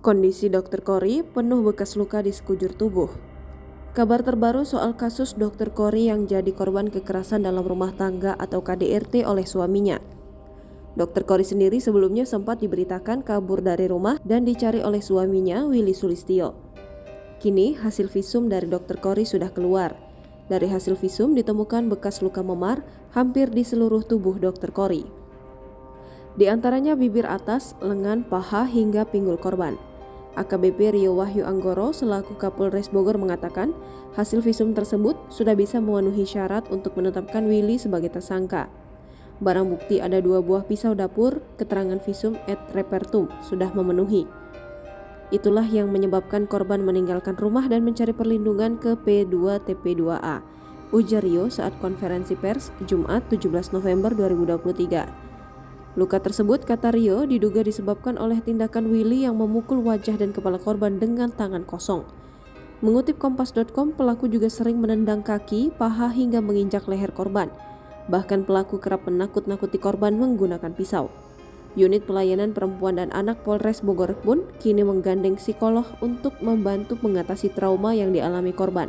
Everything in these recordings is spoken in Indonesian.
Kondisi Dr. Kori penuh bekas luka di sekujur tubuh. Kabar terbaru soal kasus Dr. Kori yang jadi korban kekerasan dalam rumah tangga atau KDRT oleh suaminya. Dr. Kori sendiri sebelumnya sempat diberitakan kabur dari rumah dan dicari oleh suaminya, Willy Sulistyo. Kini hasil visum dari Dr. Kori sudah keluar. Dari hasil visum ditemukan bekas luka memar hampir di seluruh tubuh Dr. Kori. Di antaranya bibir atas, lengan, paha hingga pinggul korban. AKBP Rio Wahyu Anggoro selaku Kapolres Bogor mengatakan hasil visum tersebut sudah bisa memenuhi syarat untuk menetapkan Willy sebagai tersangka. Barang bukti ada 2 buah pisau dapur, keterangan visum et repertum sudah memenuhi. Itulah yang menyebabkan korban meninggalkan rumah dan mencari perlindungan ke P2TP2A, ujar Rio saat konferensi pers Jumat 17 November 2023. Luka tersebut, kata Rio, diduga disebabkan oleh tindakan Willy yang memukul wajah dan kepala korban dengan tangan kosong. Mengutip Kompas.com, pelaku juga sering menendang kaki, paha hingga menginjak leher korban. Bahkan pelaku kerap menakut-nakuti korban menggunakan pisau. Unit Pelayanan Perempuan dan Anak Polres Bogor pun kini menggandeng psikolog untuk membantu mengatasi trauma yang dialami korban.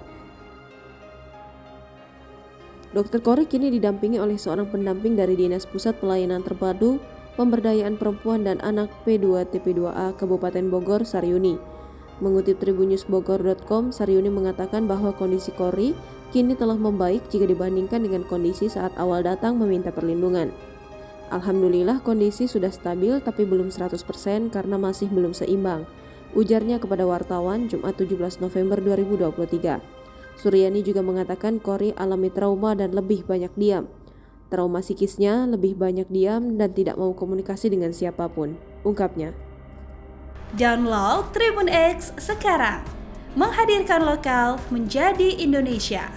Dr. Kori kini didampingi oleh seorang pendamping dari Dinas Pusat Pelayanan Terpadu Pemberdayaan Perempuan dan Anak P2TP2A Kabupaten Bogor, Saryuni. Mengutip tribunnews.bogor.com, Saryuni mengatakan bahwa kondisi Kori kini telah membaik jika dibandingkan dengan kondisi saat awal datang meminta perlindungan. Alhamdulillah kondisi sudah stabil tapi belum 100% karena masih belum seimbang, ujarnya kepada wartawan Jumat 17 November 2023. Suryani juga mengatakan Kori alami trauma dan lebih banyak diam. Trauma psikisnya lebih banyak diam dan tidak mau komunikasi dengan siapapun, ungkapnya. Download Tribun X sekarang, menghadirkan lokal menjadi Indonesia.